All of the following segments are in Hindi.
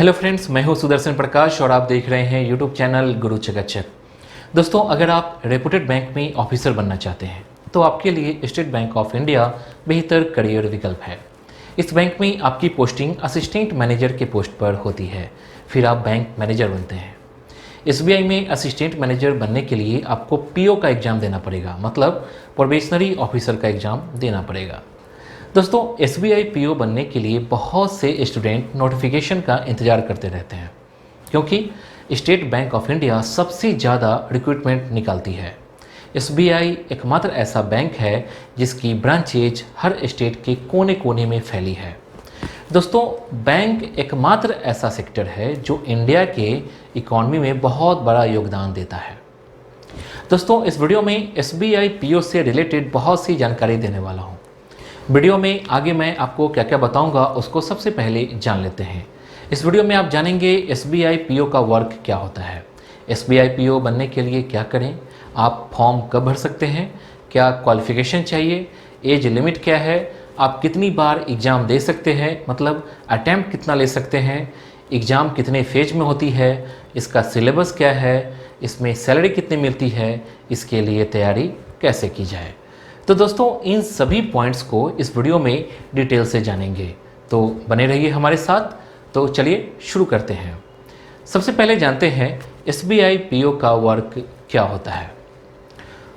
हेलो फ्रेंड्स, मैं हूं सुदर्शन प्रकाश और आप देख रहे हैं यूट्यूब चैनल गुरु चकाचक। दोस्तों, अगर आप रेपुटेड बैंक में ऑफिसर बनना चाहते हैं तो आपके लिए स्टेट बैंक ऑफ इंडिया बेहतर करियर विकल्प है। इस बैंक में आपकी पोस्टिंग असिस्टेंट मैनेजर के पोस्ट पर होती है, फिर आप बैंक मैनेजर बनते हैं। एसबीआई में असिस्टेंट मैनेजर बनने के लिए आपको पीओ का एग्ज़ाम देना पड़ेगा, मतलब प्रोबेशनरी ऑफिसर का एग्ज़ाम देना पड़ेगा। दोस्तों, एसबीआई पीओ बनने के लिए बहुत से स्टूडेंट नोटिफिकेशन का इंतज़ार करते रहते हैं, क्योंकि स्टेट बैंक ऑफ इंडिया सबसे ज़्यादा रिक्रूटमेंट निकालती है। एसबीआई एकमात्र ऐसा बैंक है जिसकी ब्रांचेज हर स्टेट के कोने कोने में फैली है। दोस्तों, बैंक एकमात्र ऐसा सेक्टर है जो इंडिया के इकॉनमी में बहुत बड़ा योगदान देता है। दोस्तों, इस वीडियो में एसबीआई पीओ से रिलेटेड बहुत सी जानकारी देने वाला हूँ। वीडियो में आगे मैं आपको क्या क्या बताऊंगा उसको सबसे पहले जान लेते हैं। इस वीडियो में आप जानेंगे एसबीआई पीओ का वर्क क्या होता है, एसबीआई पीओ बनने के लिए क्या करें, आप फॉर्म कब भर सकते हैं, क्या क्वालिफिकेशन चाहिए, एज लिमिट क्या है, आप कितनी बार एग्ज़ाम दे सकते हैं, मतलब अटैम्प्ट कितना ले सकते हैं, एग्ज़ाम कितने फेज में होती है, इसका सिलेबस क्या है, इसमें सैलरी कितनी मिलती है, इसके लिए तैयारी कैसे की जाए। तो दोस्तों, इन सभी पॉइंट्स को इस वीडियो में डिटेल से जानेंगे, तो बने रहिए हमारे साथ। तो चलिए शुरू करते हैं। सबसे पहले जानते हैं एसबीआई पीओ का वर्क क्या होता है।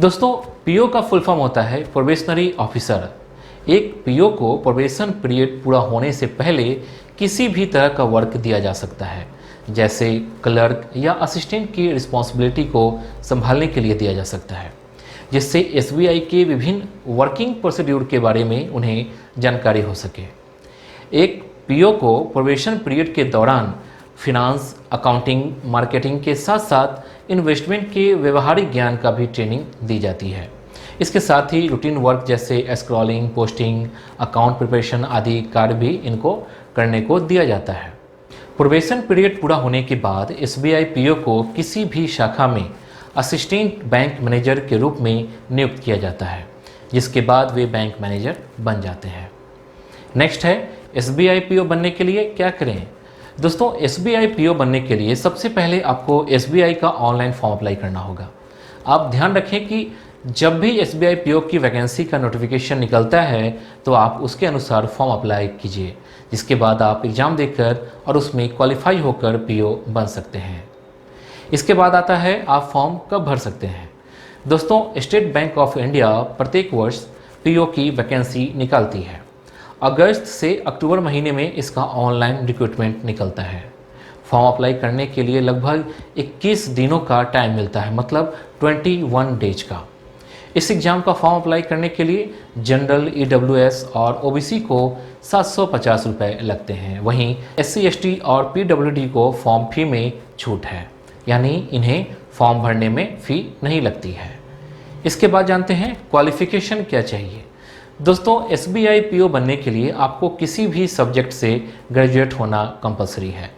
दोस्तों, पीओ का फुल फॉर्म होता है प्रोबेशनरी ऑफिसर। एक पीओ को प्रोबेशन पीरियड पूरा होने से पहले किसी भी तरह का वर्क दिया जा सकता है, जैसे क्लर्क या असिस्टेंट की रिस्पॉन्सिबिलिटी को संभालने के लिए दिया जा सकता है, जिससे एसबीआई के विभिन्न वर्किंग प्रोसीड्यूर के बारे में उन्हें जानकारी हो सके। एक पीओ को प्रोबेशन पीरियड के दौरान फिनांस, अकाउंटिंग, मार्केटिंग के साथ साथ इन्वेस्टमेंट के व्यवहारिक ज्ञान का भी ट्रेनिंग दी जाती है। इसके साथ ही रूटीन वर्क जैसे स्क्रॉलिंग, पोस्टिंग, अकाउंट प्रिपरेशन आदि कार्य भी इनको करने को दिया जाता है। प्रोबेशन पीरियड पूरा होने के बाद एसबीआई पीओ को किसी भी शाखा में असिस्टेंट बैंक मैनेजर के रूप में नियुक्त किया जाता है, जिसके बाद वे बैंक मैनेजर बन जाते हैं। नेक्स्ट है एसबीआई पीओ बनने के लिए क्या करें। दोस्तों, एसबीआई पीओ बनने के लिए सबसे पहले आपको एसबीआई का ऑनलाइन फॉर्म अप्लाई करना होगा। आप ध्यान रखें कि जब भी एसबीआई पीओ की वैकेंसी का नोटिफिकेशन निकलता है तो आप उसके अनुसार फॉर्म अप्लाई कीजिए, जिसके बाद आप एग्ज़ाम देकर और उसमें क्वालिफाई होकर पीओ बन सकते हैं। इसके बाद आता है आप फॉर्म कब भर सकते हैं। दोस्तों, स्टेट बैंक ऑफ इंडिया प्रत्येक वर्ष पीओ की वैकेंसी निकालती है। अगस्त से अक्टूबर महीने में इसका ऑनलाइन रिक्रूटमेंट निकलता है। फॉर्म अप्लाई करने के लिए लगभग 21 दिनों का टाइम मिलता है, मतलब 21 डेज का। इस एग्ज़ाम का फॉर्म अप्लाई करने के लिए जनरल, ईडब्ल्यूएस और ओबीसी को 750 रुपये लगते हैं। वहीं एससी, एसटी और पीडब्ल्यूडी को फॉर्म फी में छूट है, यानी इन्हें फॉर्म भरने में फ़ी नहीं लगती है। इसके बाद जानते हैं क्वालिफ़िकेशन क्या चाहिए। दोस्तों, एसबीआई पीओ बनने के लिए आपको किसी भी सब्जेक्ट से ग्रेजुएट होना कंपलसरी है।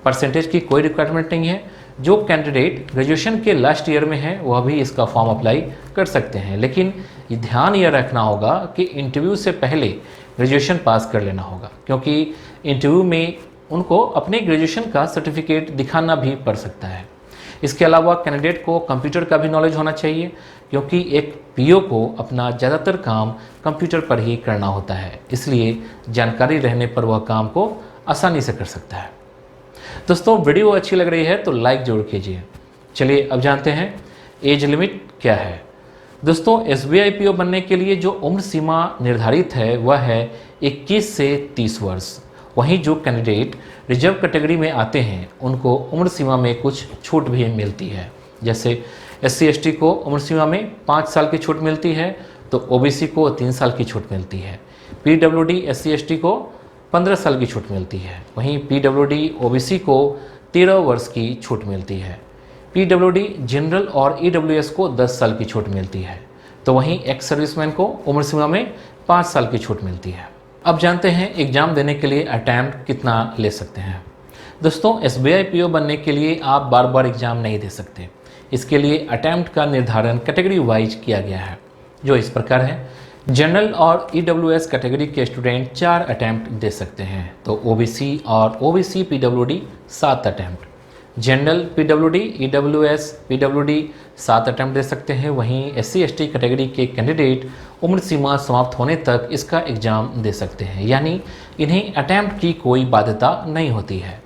परसेंटेज की कोई रिक्वायरमेंट नहीं है। जो कैंडिडेट ग्रेजुएशन के लास्ट ईयर में है वह भी इसका फॉर्म अप्लाई कर सकते हैं, लेकिन ध्यान यह रखना होगा कि इंटरव्यू से पहले ग्रेजुएशन पास कर लेना होगा, क्योंकि इंटरव्यू में उनको अपने ग्रेजुएशन का सर्टिफिकेट दिखाना भी पड़ सकता है। इसके अलावा कैंडिडेट को कंप्यूटर का भी नॉलेज होना चाहिए, क्योंकि एक पीओ को अपना ज़्यादातर काम कंप्यूटर पर ही करना होता है, इसलिए जानकारी रहने पर वह काम को आसानी से कर सकता है। दोस्तों, वीडियो अच्छी लग रही है तो लाइक जरूर कीजिए। चलिए अब जानते हैं एज लिमिट क्या है। दोस्तों, एसबीआई पीओ बनने के लिए जो उम्र सीमा निर्धारित है वह है 21 से 30 वर्ष। वहीं जो कैंडिडेट रिजर्व कैटेगरी में आते हैं उनको उम्र सीमा में कुछ छूट भी मिलती है, जैसे एससी, एसटी को उम्र सीमा में 5 साल की छूट मिलती है, तो ओबीसी को 3 साल की छूट मिलती है। पीडब्ल्यूडी, एससी, एसटी को 15 साल की छूट मिलती है। वहीं पीडब्ल्यूडी, ओबीसी को 13 वर्ष की छूट मिलती है। पीडब्ल्यूडी, जनरल और ईडब्ल्यूएस को 10 साल की छूट मिलती है। तो वहीं एक्स सर्विसमैन को उम्र सीमा में 5 साल की छूट मिलती है। अब जानते हैं एग्ज़ाम देने के लिए अटैम्प्ट कितना ले सकते हैं। दोस्तों, एसबीआई पीओ बनने के लिए आप बार बार एग्ज़ाम नहीं दे सकते। इसके लिए अटैम्प्ट का निर्धारण कैटेगरी वाइज किया गया है, जो इस प्रकार है। जनरल और ईडब्ल्यूएस कैटेगरी के स्टूडेंट 4 अटैम्प्ट दे सकते हैं। तो ओबीसी और OBC PWD 7 attempt, general PWD EWS PWD 7 attempt दे सकते हैं। वहीं एससी एसटी कैटेगरी के कैंडिडेट उम्र सीमा समाप्त होने तक इसका एग्ज़ाम दे सकते हैं, यानी इन्हें अटैम्प्ट की कोई बाध्यता नहीं होती है।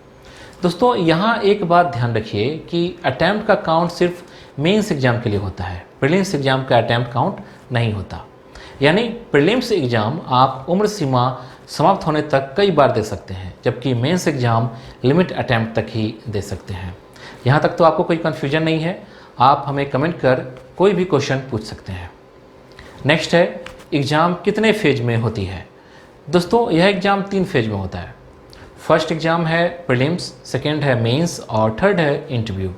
दोस्तों यहाँ एक बात ध्यान रखिए कि अटैम्प्ट का काउंट सिर्फ मेंस एग्ज़ाम के लिए होता है, प्रीलिम्स एग्ज़ाम का अटैम्प्ट काउंट नहीं होता। यानी प्रीलिम्स एग्ज़ाम आप उम्र सीमा समाप्त होने तक कई बार दे सकते हैं, जबकि मेंस एग्ज़ाम लिमिट अटैम्प्ट तक ही दे सकते हैं। यहाँ तक तो आपको कोई कन्फ्यूजन नहीं है, आप हमें कमेंट कर कोई भी क्वेश्चन पूछ सकते हैं। नेक्स्ट है, एग्ज़ाम कितने फेज में होती है। दोस्तों यह एग्ज़ाम 3 फेज में होता है। फर्स्ट एग्ज़ाम है प्रीलिम्स, सेकेंड है मेंस और थर्ड है इंटरव्यू।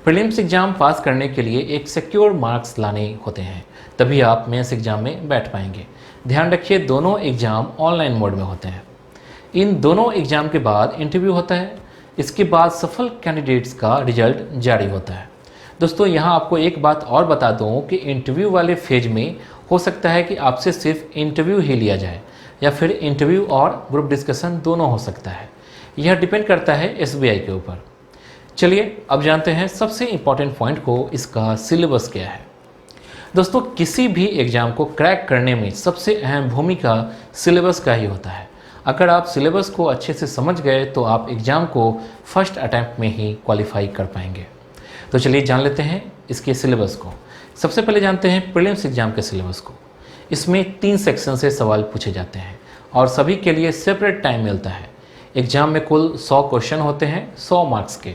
प्रीलिम्स एग्ज़ाम पास करने के लिए एक सिक्योर मार्क्स लाने होते हैं, तभी आप मेंस एग्ज़ाम में बैठ पाएंगे। ध्यान रखिए दोनों एग्ज़ाम ऑनलाइन मोड में होते हैं। इन दोनों एग्ज़ाम के बाद इंटरव्यू होता है, इसके बाद सफल कैंडिडेट्स का रिजल्ट जारी होता है। दोस्तों यहाँ आपको एक बात और बता दूँ कि इंटरव्यू वाले फेज में हो सकता है कि आपसे सिर्फ इंटरव्यू ही लिया जाए या फिर इंटरव्यू और ग्रुप डिस्कशन दोनों हो सकता है। यह डिपेंड करता है एसबीआई के ऊपर। चलिए अब जानते हैं सबसे इम्पॉर्टेंट पॉइंट को, इसका सिलेबस क्या है। दोस्तों किसी भी एग्ज़ाम को क्रैक करने में सबसे अहम भूमिका सिलेबस का ही होता है। अगर आप सिलेबस को अच्छे से समझ गए तो आप एग्ज़ाम को फर्स्ट अटैम्प्ट में ही क्वालिफाई कर पाएंगे। तो चलिए जान लेते हैं इसके सिलेबस को। सबसे पहले जानते हैं प्रीलिम्स एग्ज़ाम के सिलेबस को। इसमें 3 सेक्शन से सवाल पूछे जाते हैं और सभी के लिए सेपरेट टाइम मिलता है। एग्ज़ाम में कुल 100 क्वेश्चन होते हैं 100 मार्क्स के।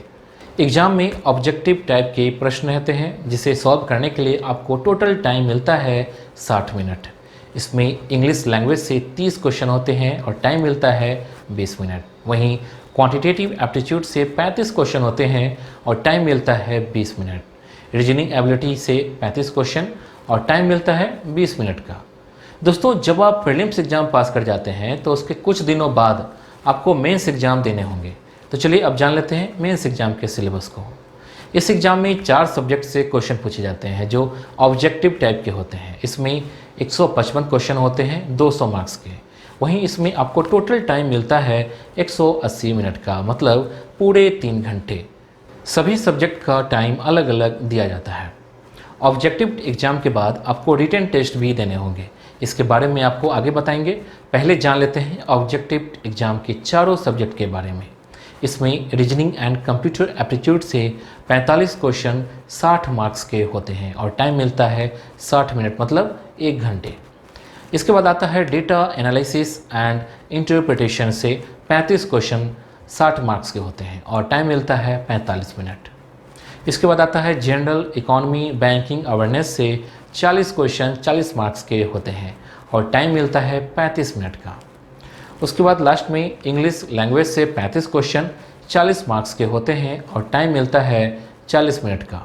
एग्ज़ाम में ऑब्जेक्टिव टाइप के प्रश्न रहते हैं जिसे सॉल्व करने के लिए आपको टोटल टाइम मिलता है 60 मिनट। इसमें इंग्लिश लैंग्वेज से 30 क्वेश्चन होते हैं और टाइम मिलता है 20 मिनट। वहीं क्वांटिटेटिव एप्टीट्यूड से 35 क्वेश्चन होते हैं और टाइम मिलता है 20 मिनट। रीजनिंग एबिलिटी से 35 क्वेश्चन और टाइम मिलता है 20 मिनट का। दोस्तों जब आप प्रीलिम्स एग्ज़ाम पास कर जाते हैं तो उसके कुछ दिनों बाद आपको मेंस एग्ज़ाम देने होंगे। तो चलिए अब जान लेते हैं मेंस एग्ज़ाम के सिलेबस को। इस एग्ज़ाम में 4 सब्जेक्ट से क्वेश्चन पूछे जाते हैं जो ऑब्जेक्टिव टाइप के होते हैं। इसमें 155 क्वेश्चन होते हैं 200 मार्क्स के। वहीं इसमें आपको टोटल टाइम मिलता है 180 मिनट का, मतलब पूरे 3 घंटे। सभी सब्जेक्ट का टाइम अलग अलग दिया जाता है। ऑब्जेक्टिव एग्ज़ाम के बाद आपको रिटन टेस्ट भी देने होंगे, इसके बारे में आपको आगे बताएंगे। पहले जान लेते हैं ऑब्जेक्टिव एग्ज़ाम के चारों सब्जेक्ट के बारे में। इसमें रीजनिंग एंड कंप्यूटर एप्टीट्यूड से 45 क्वेश्चन 60 मार्क्स के होते हैं और टाइम मिलता है 60 मिनट, मतलब 1 घंटे। इसके बाद आता है डेटा एनालिसिस एंड इंटरप्रिटेशन से 35 क्वेश्चन 60 मार्क्स के होते हैं और टाइम मिलता है 45 मिनट। इसके बाद आता है जनरल इकोनॉमी बैंकिंग अवेयरनेस से 40 क्वेश्चन 40 मार्क्स के होते हैं और टाइम मिलता है 35 मिनट का। उसके बाद लास्ट में इंग्लिश लैंग्वेज से 35 क्वेश्चन 40 मार्क्स के होते हैं और टाइम मिलता है 40 मिनट का।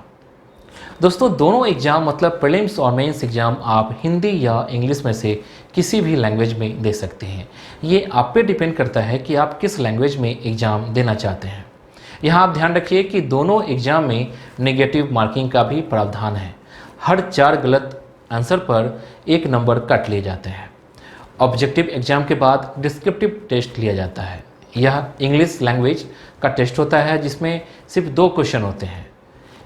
दोस्तों दोनों एग्ज़ाम मतलब प्रीलिम्स और मेंस एग्ज़ाम आप हिंदी या इंग्लिश में से किसी भी लैंग्वेज में दे सकते हैं। ये आप पे डिपेंड करता है कि आप किस लैंग्वेज में एग्ज़ाम देना चाहते हैं। यहाँ आप ध्यान रखिए कि दोनों एग्ज़ाम में नेगेटिव मार्किंग का भी प्रावधान है। हर 4 गलत आंसर पर 1 नंबर काट लिए जाते हैं। ऑब्जेक्टिव एग्ज़ाम के बाद डिस्क्रिप्टिव टेस्ट लिया जाता है। यह इंग्लिश लैंग्वेज का टेस्ट होता है जिसमें सिर्फ 2 क्वेश्चन होते हैं।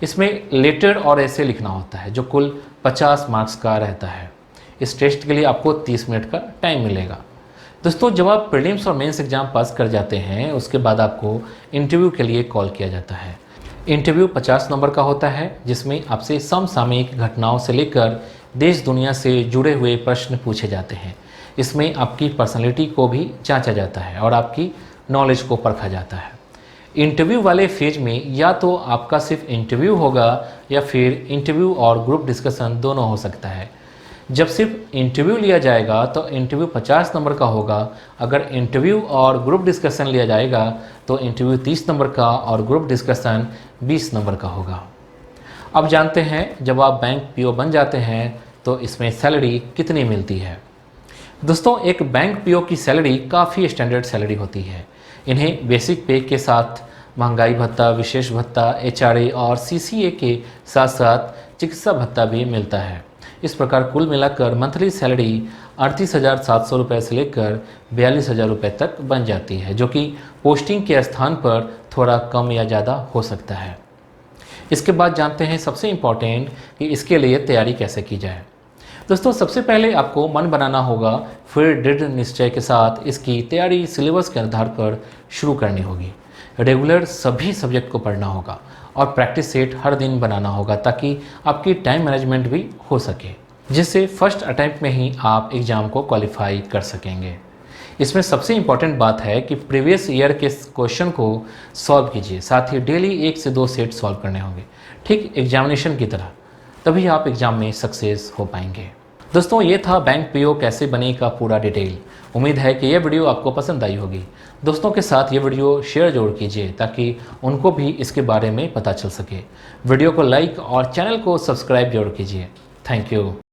इसमें लेटर और ऐसे लिखना होता है जो कुल 50 मार्क्स का रहता है। इस टेस्ट के लिए आपको 30 मिनट का टाइम मिलेगा। दोस्तों जब आप प्रीलिम्स और मेंस एग्ज़ाम पास कर जाते हैं उसके बाद आपको इंटरव्यू के लिए कॉल किया जाता है। इंटरव्यू 50 नंबर का होता है जिसमें आपसे समसामयिक घटनाओं से लेकर देश दुनिया से जुड़े हुए प्रश्न पूछे जाते हैं। इसमें आपकी पर्सनैलिटी को भी जांचा जाता है और आपकी नॉलेज को परखा जाता है। इंटरव्यू वाले फेज में या तो आपका सिर्फ इंटरव्यू होगा या फिर इंटरव्यू और ग्रुप डिस्कशन दोनों हो सकता है। जब सिर्फ इंटरव्यू लिया जाएगा तो इंटरव्यू 50 नंबर का होगा। अगर इंटरव्यू और ग्रुप डिस्कशन लिया जाएगा तो इंटरव्यू 30 नंबर का और ग्रुप डिस्कशन 20 नंबर का होगा। अब जानते हैं जब आप बैंक पीओ बन जाते हैं तो इसमें सैलरी कितनी मिलती है। दोस्तों एक बैंक पीओ की सैलरी काफ़ी स्टैंडर्ड सैलरी होती है। इन्हें बेसिक पे के साथ महंगाई भत्ता, विशेष भत्ता, एचआरए और सीसीए के साथ साथ चिकित्सा भत्ता भी मिलता है। इस प्रकार कुल मिलाकर मंथली सैलरी 38,700 रुपये से लेकर 42,000 रुपये तक बन जाती है, जो कि पोस्टिंग के स्थान पर थोड़ा कम या ज़्यादा हो सकता है। इसके बाद जानते हैं सबसे इम्पॉर्टेंट कि इसके लिए तैयारी कैसे की जाए। दोस्तों, सबसे पहले आपको मन बनाना होगा, फिर दृढ़ निश्चय के साथ इसकी तैयारी सिलेबस के आधार पर शुरू करनी होगी। रेगुलर सभी सब्जेक्ट को पढ़ना होगा और प्रैक्टिस सेट हर दिन बनाना होगा ताकि आपकी टाइम मैनेजमेंट भी हो सके, जिससे फर्स्ट अटैम्प्ट में ही आप एग्ज़ाम को क्वालिफाई कर सकेंगे। इसमें सबसे इम्पॉर्टेंट बात है कि प्रीवियस ईयर के क्वेश्चन को सॉल्व कीजिए, साथ ही डेली 1 से 2 सेट सॉल्व करने होंगे, ठीक एग्जामिनेशन की तरह, तभी आप एग्ज़ाम में सक्सेस हो पाएंगे। दोस्तों, ये था बैंक पीओ कैसे बने का पूरा डिटेल। उम्मीद है कि यह वीडियो आपको पसंद आई होगी। दोस्तों के साथ ये वीडियो शेयर जरूर कीजिए ताकि उनको भी इसके बारे में पता चल सके। वीडियो को लाइक और चैनल को सब्सक्राइब जरूर कीजिए। Thank you.